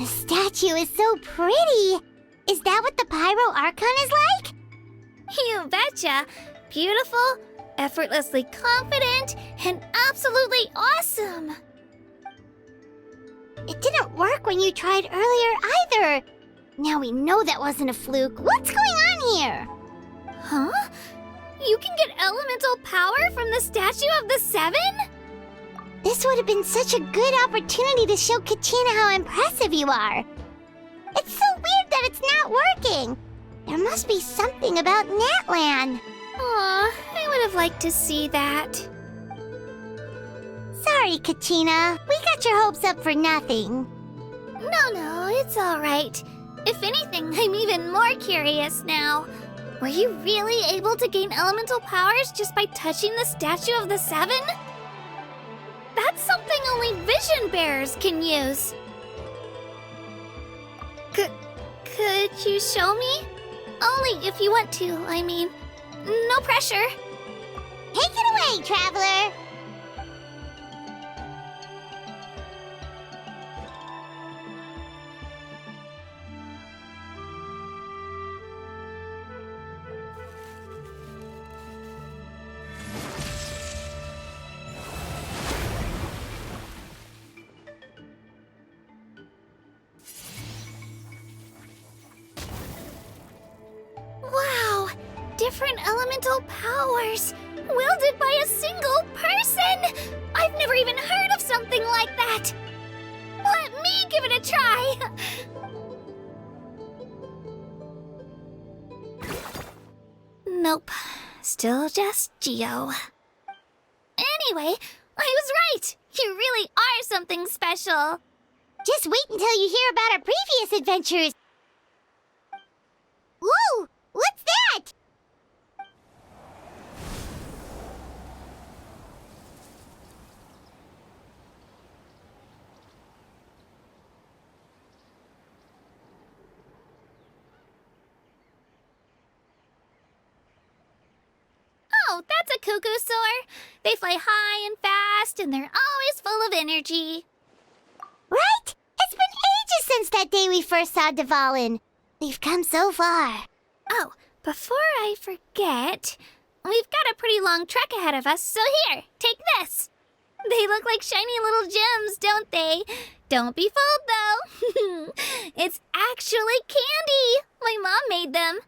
The statue is so pretty. Is that what the Pyro Archon is like? You betcha. Beautiful, effortlessly confident, and absolutely awesome. It didn't work when you tried earlier either. Now we know that wasn't a fluke. What's going on here? Huh? You can get elemental power from the Statue of the Seven? This would have been such a good opportunity to show Kachina how impressive you are. It's so weird that it's not working. There must be something about Natlan. Aw, I would have liked to see that. Sorry, Kachina. We got your hopes up for nothing. No, it's all right. If anything, I'm even more curious now. Were you really able to gain elemental powers just by touching the Statue of the Seven? That's something only vision bearers can use. Could you show me? Only if you want to, I mean. No pressure. Take it away, traveler. Wow! Different elemental powers, wielded by a single person! I've never even heard of something like that! Let me give it a try! Nope. Still just Geo. Anyway, I was right! You really are something special! Just wait until you hear about our previous adventures. Whoa! What's that? Oh, that's a cuckoo soar. They fly high and fast, and they're always full of energy. Right? It's been ages since that day we first saw Dvalin. We've come so far. Oh, before I forget, we've got a pretty long trek ahead of us, so here, take this. They look like shiny little gems, don't they? Don't be fooled, though. It's actually candy. My mom made them.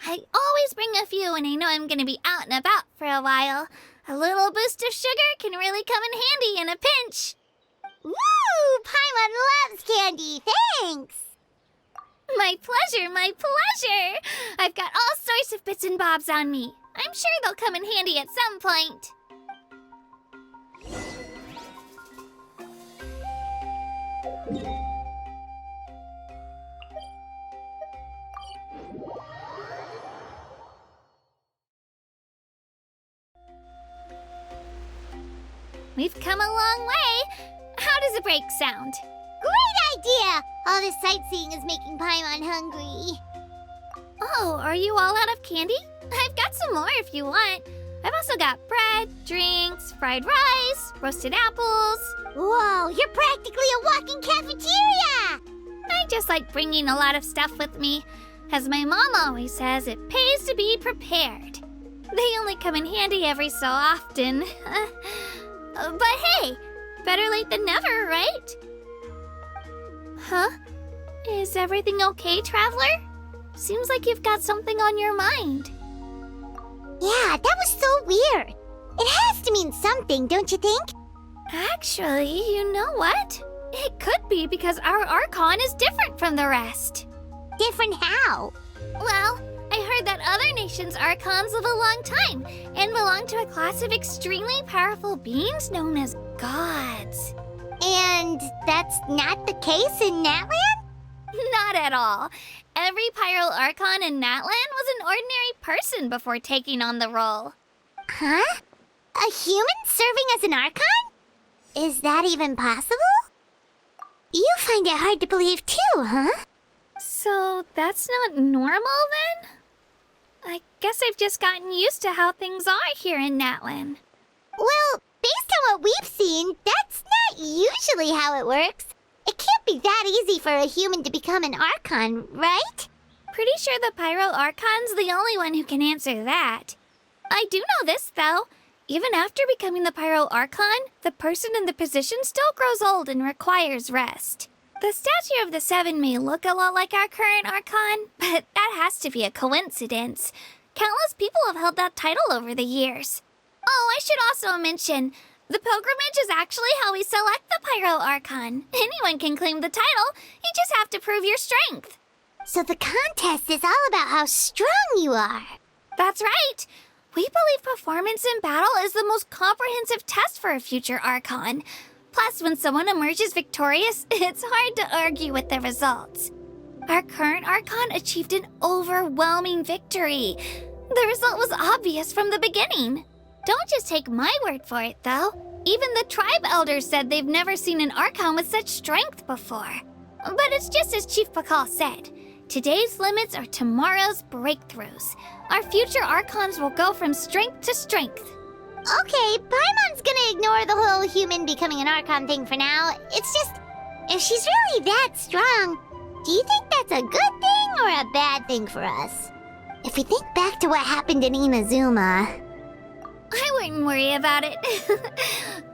I always bring a few when I know I'm going to be out and about for a while. A little boost of sugar can really come in handy in a pinch. Woo! Paimon loves candy. Thanks. My pleasure, my pleasure! I've got all sorts of bits and bobs on me. I'm sure they'll come in handy at some point. We've come a long way. How does a break sound? Great idea! All this sightseeing is making Paimon hungry. Oh, are you all out of candy? I've got some more if you want. I've also got bread, drinks, fried rice, roasted apples. Whoa, you're practically a walking cafeteria! I just like bringing a lot of stuff with me. As my mom always says, it pays to be prepared. They only come in handy every so often. But hey, better late than never, right? Huh? Is everything okay, Traveler? Seems like you've got something on your mind. Yeah, that was so weird. It has to mean something, don't you think? Actually, you know what? It could be because our Archon is different from the rest. Different how? Well, I heard that other nations' Archons live a long time and belong to a class of extremely powerful beings known as gods. And that's not the case in Natlan? Not at all. Every Pyro Archon in Natlan was an ordinary person before taking on the role. Huh? A human serving as an Archon? Is that even possible? You find it hard to believe too, huh? So that's not normal then? I guess I've just gotten used to how things are here in Natlan. Well, based on what we've seen, that's not usually how it works. It can't can't be that easy for a human to become an Archon, right? Pretty sure the Pyro Archon's the only one who can answer that. I do know this, though. Even after becoming the Pyro Archon, the person in the position still grows old and requires rest. The statue of the Seven may look a lot like our current Archon, but that has to be a coincidence. Countless people have held that title over the years. Oh, I should also mention, the pilgrimage is actually how we select the Pyro Archon. Anyone can claim the title, you just have to prove your strength. So the contest is all about how strong you are. That's right. We believe performance in battle is the most comprehensive test for a future Archon. Plus, when someone emerges victorious, it's hard to argue with the results. Our current Archon achieved an overwhelming victory. The result was obvious from the beginning. Don't just take my word for it, though. Even the tribe elders said they've never seen an Archon with such strength before. But it's just as Chief Pakal said. Today's limits are tomorrow's breakthroughs. Our future Archons will go from strength to strength. Okay, Paimon's gonna ignore the whole human becoming an Archon thing for now. It's just, if she's really that strong, do you think that's a good thing or a bad thing for us? If we think back to what happened in Inazuma... I wouldn't worry about it.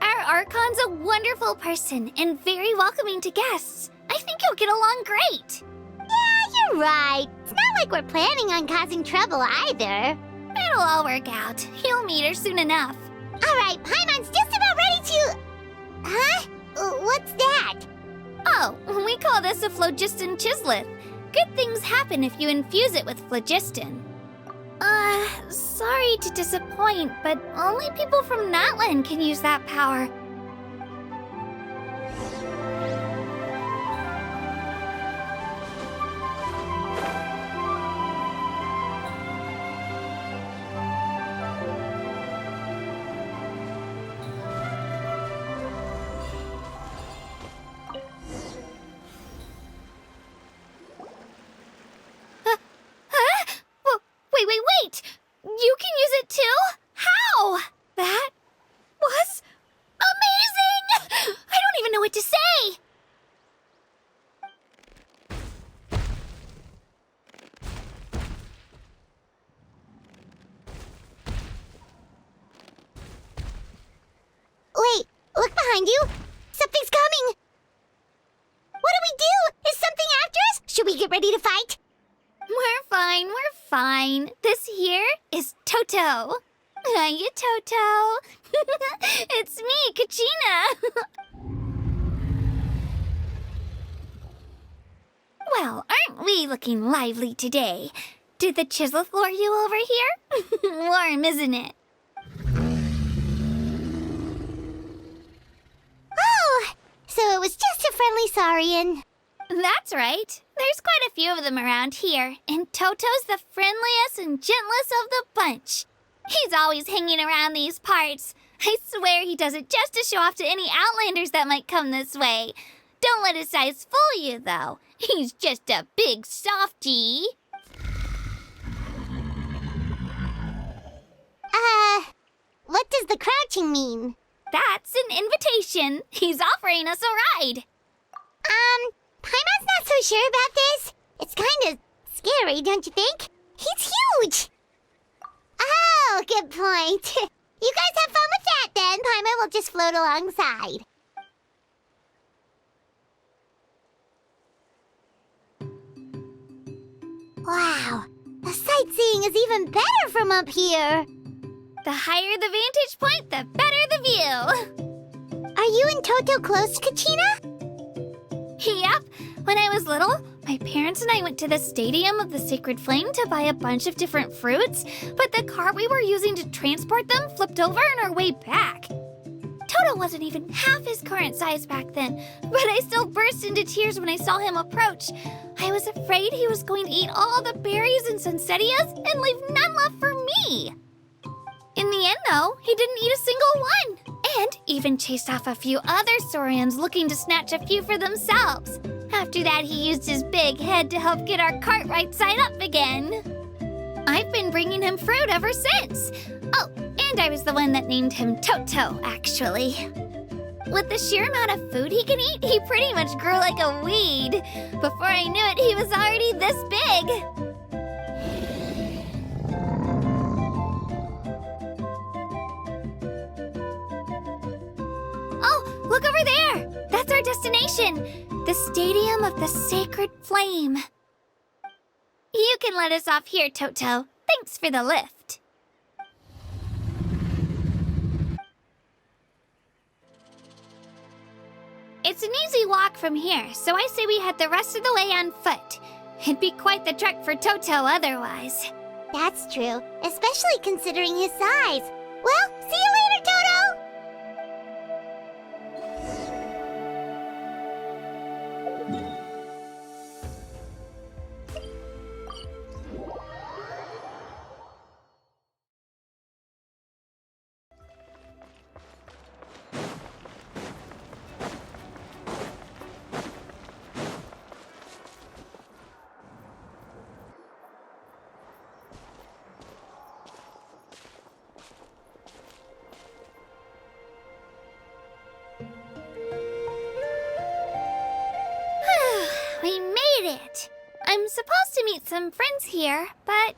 Our Archon's a wonderful person and very welcoming to guests. I think you'll get along great. Yeah, you're right. It's not like we're planning on causing trouble either. It'll all work out. You'll meet her soon enough. All right, Paimon's just about ready to... Huh? What's that? Oh, we call this a phlogiston chisleth. Good things happen if you infuse it with phlogiston. Sorry to disappoint, but only people from Natlan can use that power. Wait! You can use it too? How? That was amazing! I don't even know what to say! Wait, look behind you! Something's coming! What do we do? Is something after us? Should we get ready to fight? We're fine. This here is Toto. Hiya, Toto. It's me, Kachina. Well, aren't we looking lively today? Did the Chisleth lure you over here? Warm, isn't it? Oh, so it was just a friendly Saurian. That's right. There's quite a few of them around here, and Toto's the friendliest and gentlest of the bunch. He's always hanging around these parts. I swear he does it just to show off to any Outlanders that might come this way. Don't let his size fool you, though. He's just a big softie. What does the crouching mean? That's an invitation. He's offering us a ride. Paimon's not so sure about this. It's kind of scary, don't you think? He's huge! Oh, good point. You guys have fun with that then. Paimon will just float alongside. Wow, the sightseeing is even better from up here. The higher the vantage point, the better the view. Are you and Toto close, Kachina? Yep. When I was little, my parents and I went to the Stadium of the Sacred Flame to buy a bunch of different fruits, but the cart we were using to transport them flipped over on our way back. Toto wasn't even half his current size back then, but I still burst into tears when I saw him approach. I was afraid he was going to eat all the berries and sunsettias and leave none left for me. In the end, though, he didn't eat a single one, and even chased off a few other Saurians looking to snatch a few for themselves. After that, he used his big head to help get our cart right side up again. I've been bringing him fruit ever since. Oh, and I was the one that named him Toto, actually. With the sheer amount of food he can eat, he pretty much grew like a weed. Before I knew it, he was already this big. Oh, look over there! That's our destination! The Stadium of the Sacred Flame. You can let us off here, Toto. Thanks for the lift. It's an easy walk from here, so I say we head the rest of the way on foot. It'd be quite the trek for Toto otherwise. That's true, especially considering his size. Well, see you later, Toto! We made it! I'm supposed to meet some friends here, but...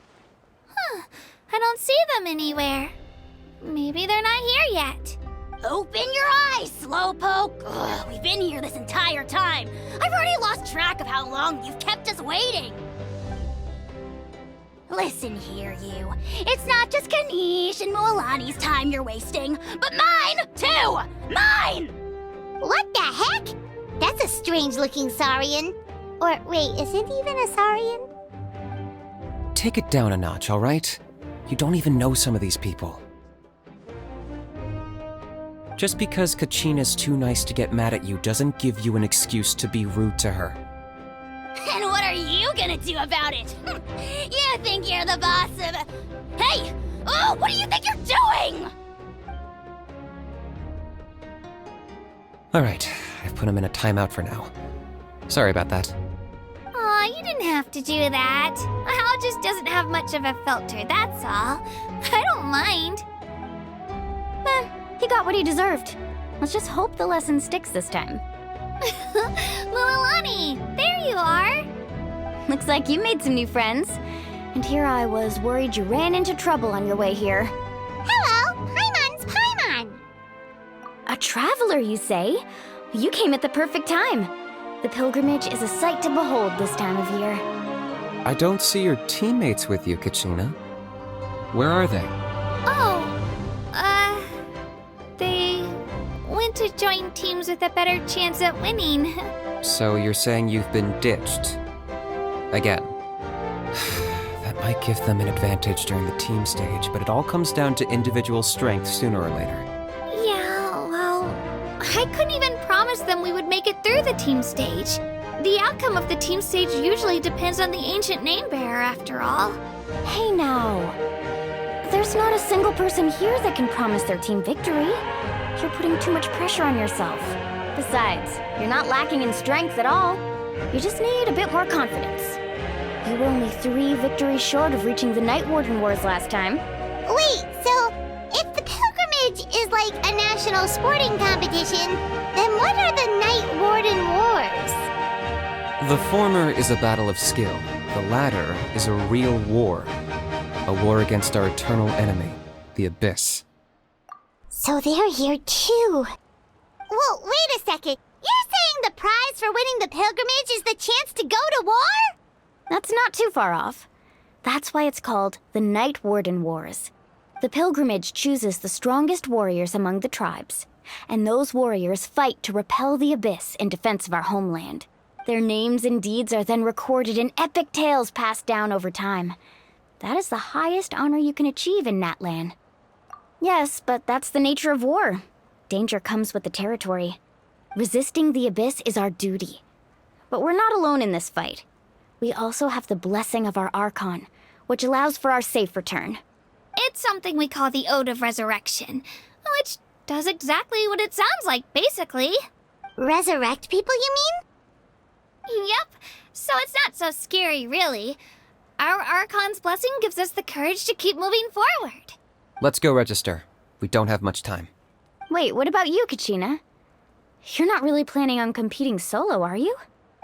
I don't see them anywhere. Maybe they're not here yet. Open your eyes, Slowpoke! Ugh, we've been here this entire time. I've already lost track of how long you've kept us waiting. Listen here, you. It's not just Ganesh and Moalani's time you're wasting, but mine, too! Mine! What the heck? That's a strange-looking Saurian. Or, wait, is it even a Saurian? Take it down a notch, all right? You don't even know some of these people. Just because Kachina's too nice to get mad at you doesn't give you an excuse to be rude to her. And what are you gonna do about it? You think you're the boss of... Hey! Oh, what do you think you're doing? All right, I've put him in a timeout for now. Sorry about that. Aw, you didn't have to do that. Hal just doesn't have much of a filter, that's all. I don't mind. He got what he deserved. Let's just hope the lesson sticks this time. Lilani, there you are. Looks like you made some new friends. And here I was worried you ran into trouble on your way here. Hello, Paimon's Paimon! A traveler, you say? You came at the perfect time. The pilgrimage is a sight to behold this time of year. I don't see your teammates with you, Kachina. Where are they? Oh, they went to join teams with a better chance at winning. So you're saying you've been ditched? Again. That might give them an advantage during the team stage, but it all comes down to individual strength sooner or later. Yeah, well, I couldn't even promise them we would make it through the team stage. The outcome of the team stage usually depends on the ancient name bearer, after all. Hey now. There's not a single person here that can promise their team victory. You're putting too much pressure on yourself. Besides, you're not lacking in strength at all. You just need a bit more confidence. You were only 3 victories short of reaching the Night Warden Wars last time. Wait, so if the pilgrimage is like a national sporting competition, then what are the Night Warden Wars? The former is a battle of skill. The latter is a real war. A war against our eternal enemy, the Abyss. So they're here too. Well, wait a second. You're saying the prize for winning the pilgrimage is the chance to go to war? That's not too far off. That's why it's called the Night Warden Wars. The pilgrimage chooses the strongest warriors among the tribes, and those warriors fight to repel the Abyss in defense of our homeland. Their names and deeds are then recorded in epic tales passed down over time. That is the highest honor you can achieve in Natlan. Yes, but that's the nature of war. Danger comes with the territory. Resisting the Abyss is our duty. But we're not alone in this fight. We also have the blessing of our Archon, which allows for our safe return. It's something we call the Ode of Resurrection, which does exactly what it sounds like, basically. Resurrect people, you mean? Yep, so it's not so scary, really. Our Archon's blessing gives us the courage to keep moving forward. Let's go register. We don't have much time. Wait, what about you, Kachina? You're not really planning on competing solo, are you?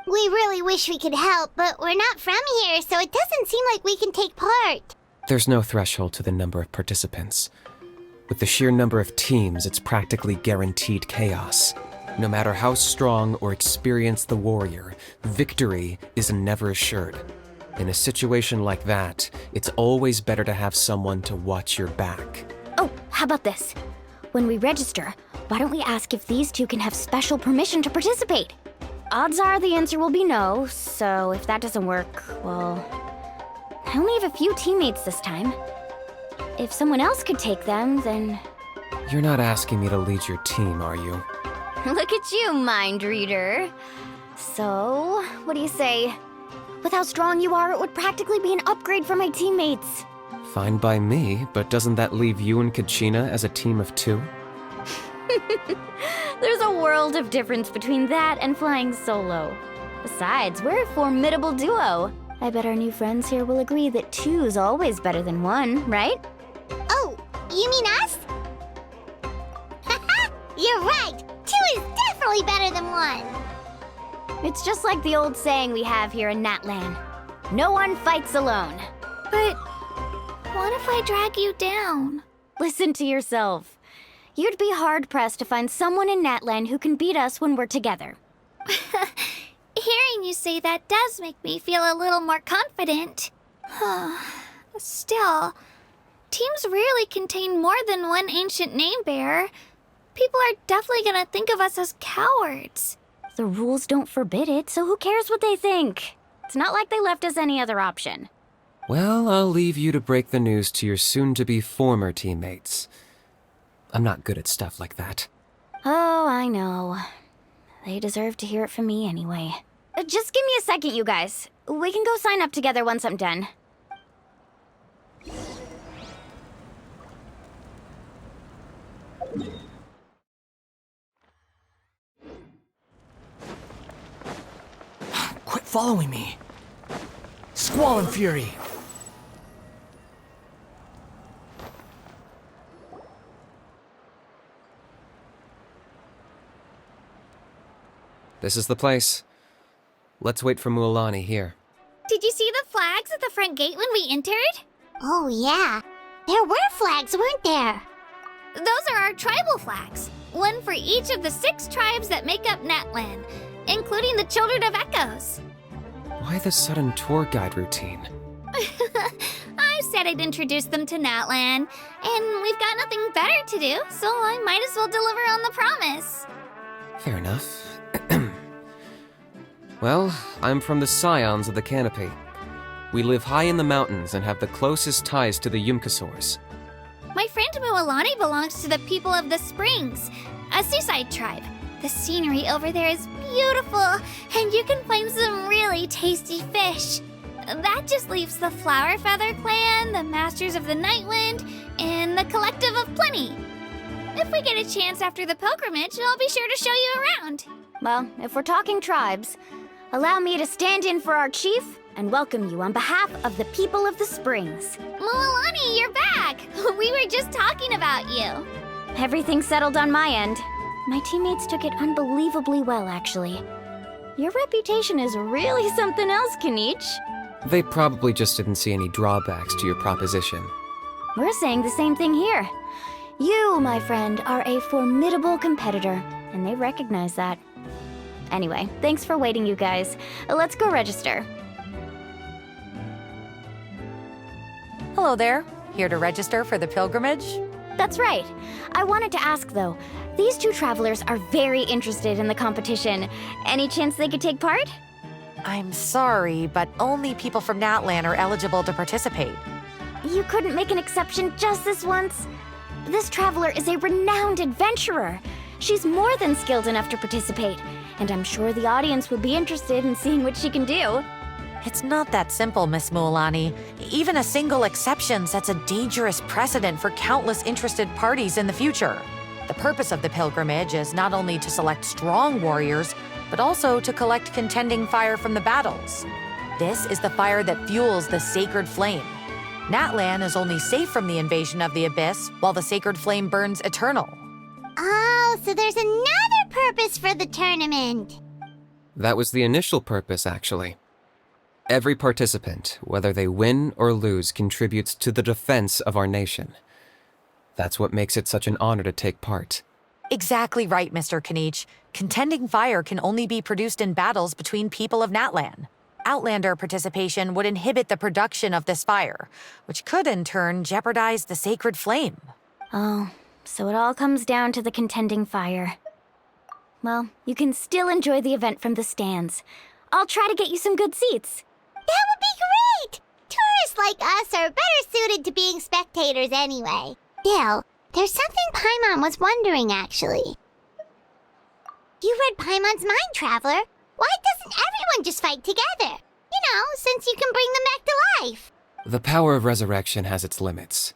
We really wish we could help, but we're not from here, so it doesn't seem like we can take part. There's no threshold to the number of participants. With the sheer number of teams, it's practically guaranteed chaos. No matter how strong or experienced the warrior, victory is never assured. In a situation like that, it's always better to have someone to watch your back. Oh, how about this? When we register, why don't we ask if these two can have special permission to participate? Odds are the answer will be no, so if that doesn't work, well, I only have a few teammates this time. If someone else could take them, then... You're not asking me to lead your team, are you? Look at you, mind reader. So, what do you say? With how strong you are, it would practically be an upgrade for my teammates. Fine by me, but doesn't that leave you and Kachina as a team of 2? There's a world of difference between that and flying solo. Besides, we're a formidable duo. I bet our new friends here will agree that 2's always better than 1, right? Oh, you mean us? Haha, you're right. 2 is definitely better than 1. It's just like the old saying we have here in Natlan. No one fights alone. But what if I drag you down? Listen to yourself. You'd be hard-pressed to find someone in Natlan who can beat us when we're together. Hearing you say that does make me feel a little more confident. Still, teams rarely contain more than one ancient name-bearer. People are definitely gonna think of us as cowards. The rules don't forbid it, so who cares what they think? It's not like they left us any other option. Well, I'll leave you to break the news to your soon-to-be former teammates. I'm not good at stuff like that. Oh, I know. They deserve to hear it from me anyway. Just give me a second, you guys. We can go sign up together once I'm done. Quit following me. Squall and fury. This is the place. Let's wait for Mualani here. Did you see the flags at the front gate when we entered? Oh, yeah. There were flags, weren't there? Those are our tribal flags. One for each of the 6 tribes that make up Natlan, including the Children of Echoes. Why the sudden tour guide routine? I said I'd introduce them to Natlan, and we've got nothing better to do, so I might as well deliver on the promise. Fair enough. Well, I'm from the Scions of the Canopy. We live high in the mountains and have the closest ties to the Yumkasaurs. My friend Mualani belongs to the people of the Springs, a seaside tribe. The scenery over there is beautiful, and you can find some really tasty fish. That just leaves the Flower Feather Clan, the Masters of the Nightwind, and the Collective of Plenty. If we get a chance after the pilgrimage, I'll be sure to show you around. Well, if we're talking tribes, allow me to stand in for our chief and welcome you on behalf of the people of the Springs. Mualani, you're back! We were just talking about you. Everything's settled on my end. My teammates took it unbelievably well, actually. Your reputation is really something else, Kanich. They probably just didn't see any drawbacks to your proposition. We're saying the same thing here. You, my friend, are a formidable competitor, and they recognize that. Anyway, thanks for waiting, you guys. Let's go register. Hello there. Here to register for the pilgrimage? That's right. I wanted to ask, though. These 2 travelers are very interested in the competition. Any chance they could take part? I'm sorry, but only people from Natlan are eligible to participate. You couldn't make an exception just this once? This traveler is a renowned adventurer. She's more than skilled enough to participate, and I'm sure the audience would be interested in seeing what she can do. It's not that simple, Miss Mualani. Even a single exception sets a dangerous precedent for countless interested parties in the future. The purpose of the pilgrimage is not only to select strong warriors, but also to collect contending fire from the battles. This is the fire that fuels the sacred flame. Natlan is only safe from the invasion of the Abyss, while the sacred flame burns eternal. Oh, so there's another purpose for the tournament? That was the initial purpose, actually. Every participant, whether they win or lose, contributes to the defense of our nation. That's what makes it such an honor to take part. Exactly right, Mr. Kanich. Contending fire can only be produced in battles between people of Natlan. Outlander participation would inhibit the production of this fire, which could in turn jeopardize the sacred flame. Oh, so it all comes down to the contending fire. Well, you can still enjoy the event from the stands. I'll try to get you some good seats. That would be great! Tourists like us are better suited to being spectators anyway. Bill, there's something Paimon was wondering, actually. You read Paimon's mind, Traveler. Why doesn't everyone just fight together? Since you can bring them back to life. The power of resurrection has its limits.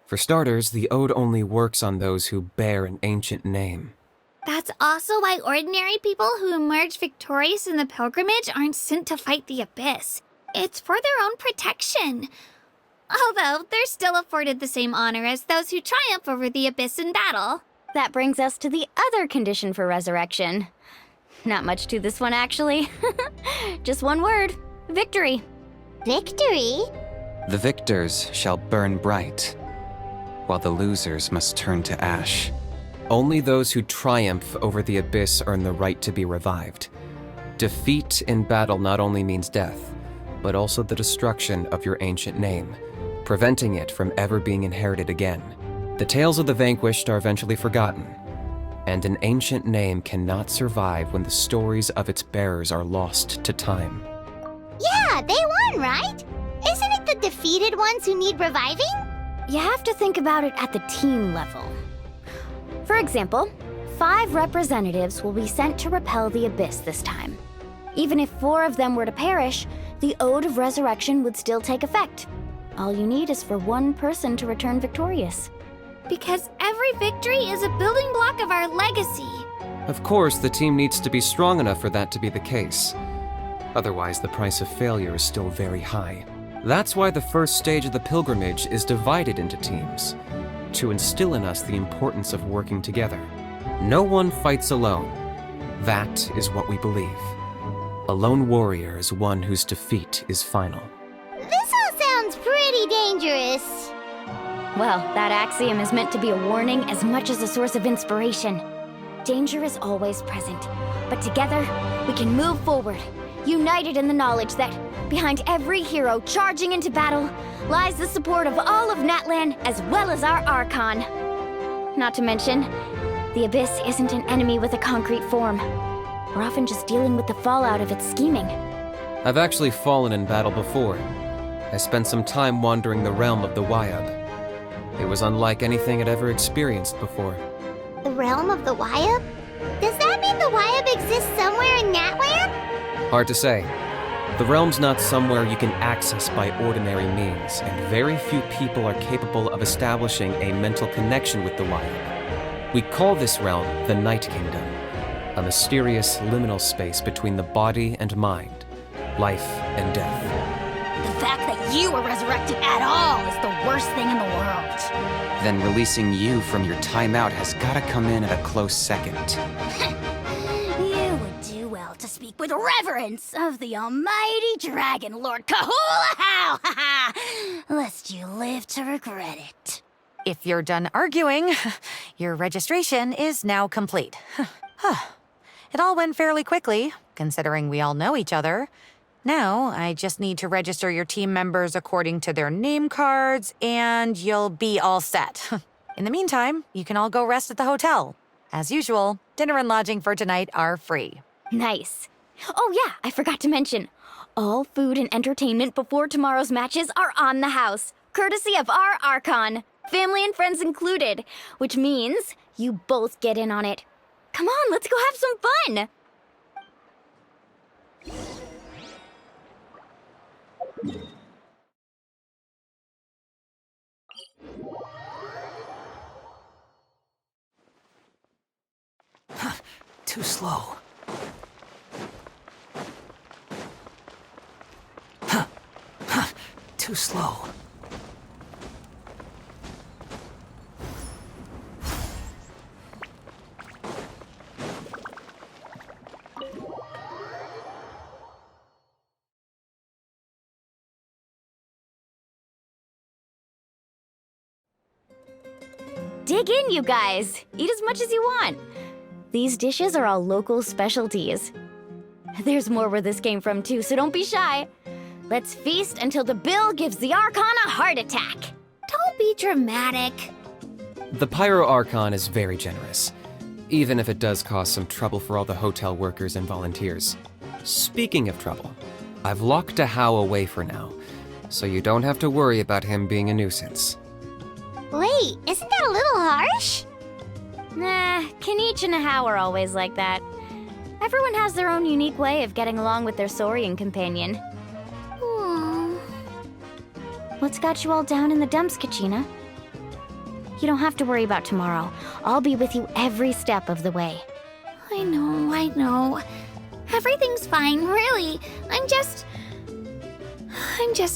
For starters, the ode only works on those who bear an ancient name. That's also why ordinary people who emerge victorious in the pilgrimage aren't sent to fight the Abyss. It's for their own protection. Although, they're still afforded the same honor as those who triumph over the Abyss in battle. That brings us to the other condition for resurrection. Not much to this one, actually. Just one word. Victory. Victory? The victors shall burn bright, while the losers must turn to ash. Only those who triumph over the Abyss earn the right to be revived. Defeat in battle not only means death, but also the destruction of your ancient name, preventing it from ever being inherited again. The tales of the vanquished are eventually forgotten, and an ancient name cannot survive when the stories of its bearers are lost to time. Yeah, they won, right? Isn't it the defeated ones who need reviving? You have to think about it at the team level. For example, 5 representatives will be sent to repel the Abyss this time. Even if 4 of them were to perish, the Ode of Resurrection would still take effect. All you need is for 1 person to return victorious. Because every victory is a building block of our legacy. Of course, the team needs to be strong enough for that to be the case. Otherwise, the price of failure is still very high. That's why the first stage of the pilgrimage is divided into teams, to instill in us the importance of working together. No one fights alone. That is what we believe. A lone warrior is one whose defeat is final. This all sounds pretty dangerous. Well, that axiom is meant to be a warning as much as a source of inspiration. Danger is always present, but together, we can move forward, united in the knowledge that behind every hero charging into battle lies the support of all of Natlan as well as our Archon. Not to mention, the Abyss isn't an enemy with a concrete form. We're often just dealing with the fallout of its scheming. I've actually fallen in battle before. I spent some time wandering the realm of the Wyab. It was unlike anything I'd ever experienced before. The realm of the Wyab? Does that mean the Wyab exists somewhere in Natlan? Hard to say. The realm's not somewhere you can access by ordinary means, and very few people are capable of establishing a mental connection with the Wyab. We call this realm the Night Kingdom, a mysterious liminal space between the body and mind, life and death. The fact that you were resurrected at all is the worst thing in the world. Then releasing you from your timeout has gotta come in at a close second. You would do well to speak with reverence of the almighty Dragon Lord Kahula How, lest you live to regret it. If you're done arguing, your registration is now complete. It all went fairly quickly, considering we all know each other. Now, I just need to register your team members according to their name cards, and you'll be all set. In the meantime, you can all go rest at the hotel. As usual, dinner and lodging for tonight are free. Nice. Oh yeah, I forgot to mention. All food and entertainment before tomorrow's matches are on the house, courtesy of our Archon, family and friends included, which means you both get in on it. Come on, let's go have some fun! Too slow. Too slow. Dig in, you guys. Eat as much as you want. These dishes are all local specialties. There's more where this came from too, so don't be shy. Let's feast until the bill gives the Archon a heart attack. Don't be dramatic. The Pyro Archon is very generous, even if it does cause some trouble for all the hotel workers and volunteers. Speaking of trouble, I've locked a How away for now, so you don't have to worry about him being a nuisance. Wait, isn't that a little harsh? Nah, Kanich and How are always like that. Everyone has their own unique way of getting along with their Saurian companion. What's got you all down in the dumps, Kachina? You don't have to worry about tomorrow. I'll be with you every step of the way. I know. Everything's fine, really. I'm just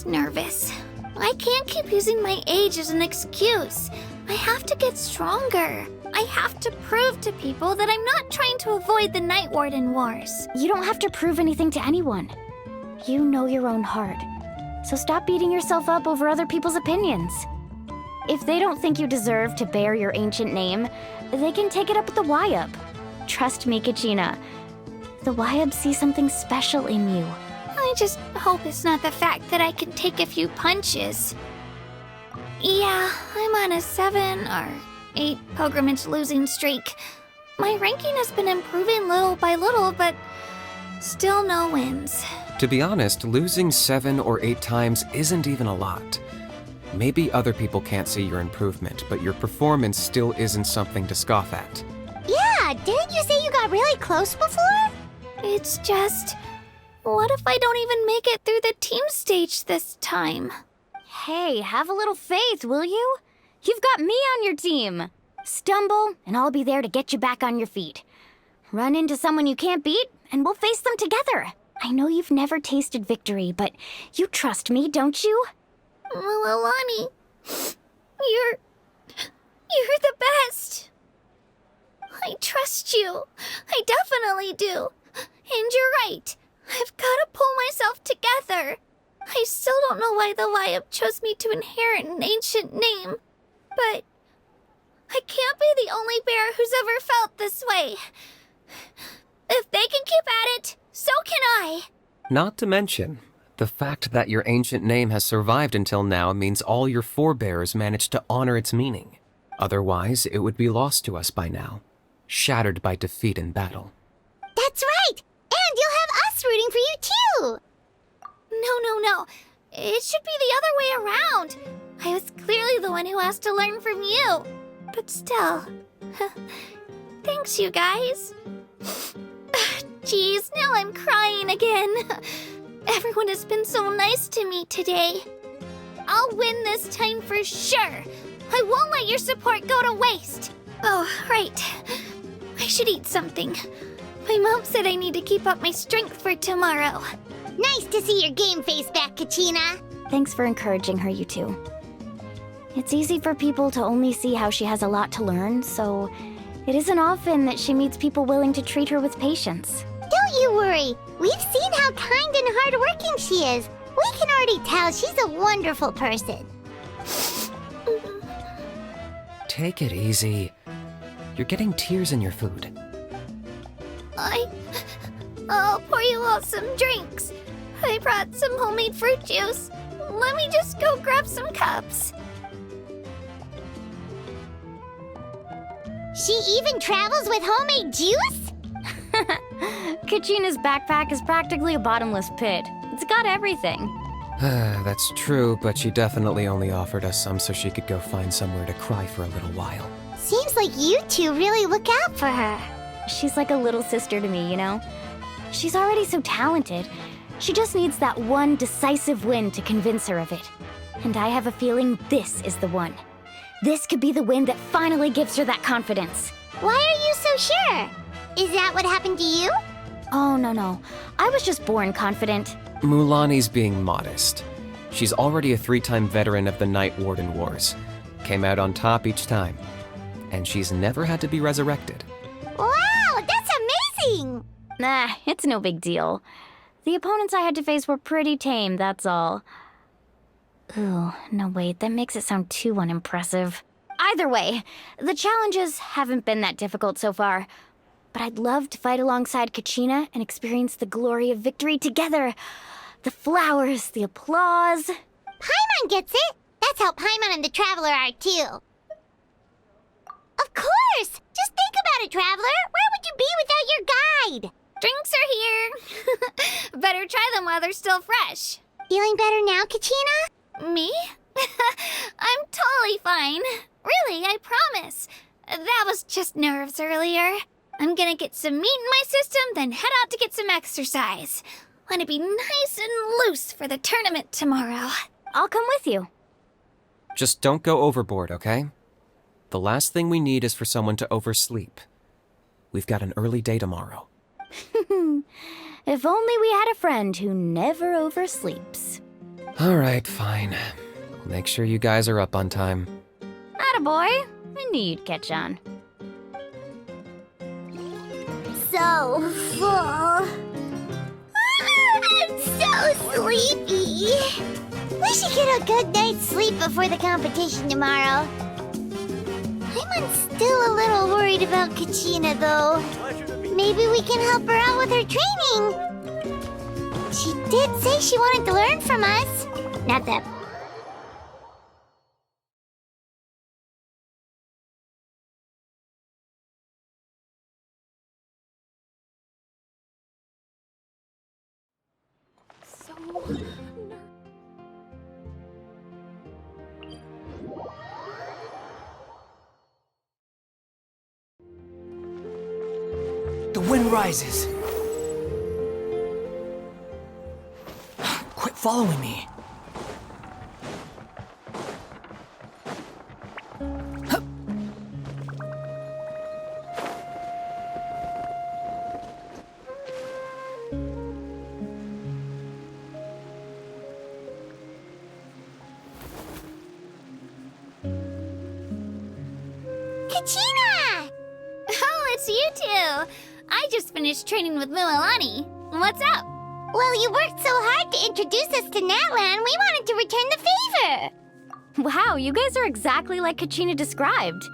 nervous. I can't keep using my age as an excuse. I have to get stronger. I have to prove to people that I'm not trying to avoid the Night Warden Wars. You don't have to prove anything to anyone. You know your own heart. So stop beating yourself up over other people's opinions. If they don't think you deserve to bear your ancient name, they can take it up with the Wyab. Trust me, Kachina. The Wyab see something special in you. I just hope it's not the fact that I can take a few punches. Yeah, I'm on a 7 or 8 pilgrimage losing streak. My ranking has been improving little by little, but still no wins. To be honest, losing 7 or 8 times isn't even a lot. Maybe other people can't see your improvement, but your performance still isn't something to scoff at. Yeah, didn't you say you got really close before? It's just, what if I don't even make it through the team stage this time? Hey, have a little faith, will you? You've got me on your team. Stumble, and I'll be there to get you back on your feet. Run into someone you can't beat, and we'll face them together. I know you've never tasted victory, but you trust me, don't you? Milani, you're the best. I trust you. I definitely do. And you're right. I've got to pull myself together. I still don't know why the Wyab chose me to inherit an ancient name, but I can't be the only bear who's ever felt this way. If they can keep at it, so can I. Not to mention, the fact that your ancient name has survived until now means all your forebears managed to honor its meaning. Otherwise, it would be lost to us by now, shattered by defeat in battle. That's right! And you'll have us rooting for you too! No. It should be the other way around. I was clearly the one who asked to learn from you. But still, thanks, you guys. Geez, now I'm crying again. Everyone has been so nice to me today. I'll win this time for sure. I won't let your support go to waste. Oh, right. I should eat something. My mom said I need to keep up my strength for tomorrow. Nice to see your game face back, Kachina. Thanks for encouraging her, you two. It's easy for people to only see how she has a lot to learn, so it isn't often that she meets people willing to treat her with patience. Don't you worry. We've seen how kind and hardworking she is. We can already tell she's a wonderful person. Take it easy. You're getting tears in your food. I'll pour you all some drinks. I brought some homemade fruit juice. Let me just go grab some cups. She even travels with homemade juice? Kachina's backpack is practically a bottomless pit. It's got everything. That's true, but she definitely only offered us some so she could go find somewhere to cry for a little while. Seems like you two really look out for her. She's like a little sister to me, you know? She's already so talented. She just needs that one decisive win to convince her of it. And I have a feeling this is the one. This could be the win that finally gives her that confidence. Why are you so sure? Is that what happened to you? Oh, no. I was just born confident. Mulani's being modest. She's already a 3-time veteran of the Night Warden Wars. Came out on top each time. And she's never had to be resurrected. Wow, that's amazing! Nah, it's no big deal. The opponents I had to face were pretty tame, that's all. Ooh, no wait, that makes it sound too unimpressive. Either way, the challenges haven't been that difficult so far. But I'd love to fight alongside Kachina and experience the glory of victory together. The flowers, the applause. Paimon gets it! That's how Paimon and the Traveler are, too. Of course! Just think about it, Traveler! Where would you be without your guide? Drinks are here. Better try them while they're still fresh. Feeling better now, Kachina? Me? I'm totally fine. Really, I promise. That was just nerves earlier. I'm gonna get some meat in my system, then head out to get some exercise. Want to be nice and loose for the tournament tomorrow. I'll come with you. Just don't go overboard, okay? The last thing we need is for someone to oversleep. We've got an early day tomorrow. If only we had a friend who never oversleeps. Alright, fine. Make sure you guys are up on time. Attaboy. I knew you'd catch on. So full. I'm so sleepy. We should get a good night's sleep before the competition tomorrow. I'm still a little worried about Kachina, though. Maybe we can help her out with her training. She did say she wanted to learn from us. Not that... The wind rises. Quit following me. Kachina! Oh, it's you two. I just finished training with Mualani. What's up? Well, you worked so hard to introduce us to Natlan, we wanted to return the favor. Wow, you guys are exactly like Kachina described.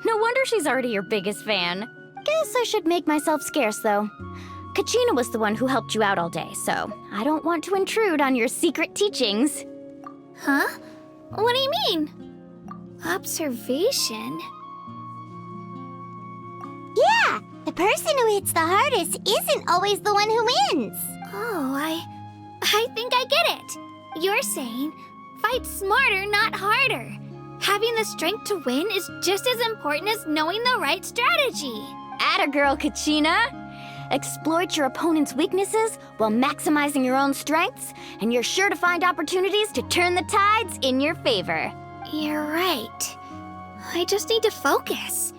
No wonder she's already your biggest fan. Guess I should make myself scarce, though. Kachina was the one who helped you out all day, so I don't want to intrude on your secret teachings. Huh? What do you mean? Observation? Yeah, the person who hits the hardest isn't always the one who wins. Oh, I think I get it. You're saying, fight smarter, not harder. Having the strength to win is just as important as knowing the right strategy. Atta girl, Kachina! Exploit your opponent's weaknesses while maximizing your own strengths, and you're sure to find opportunities to turn the tides in your favor. You're right. I just need to focus.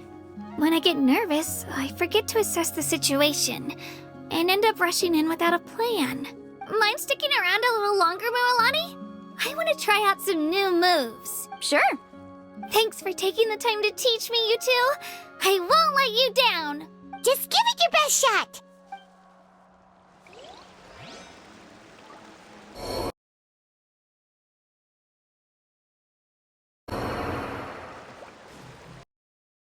When I get nervous, I forget to assess the situation and end up rushing in without a plan. Mind sticking around a little longer, Mualani? I want to try out some new moves. Sure. Thanks for taking the time to teach me, you two. I won't let you down. Just give it your best shot.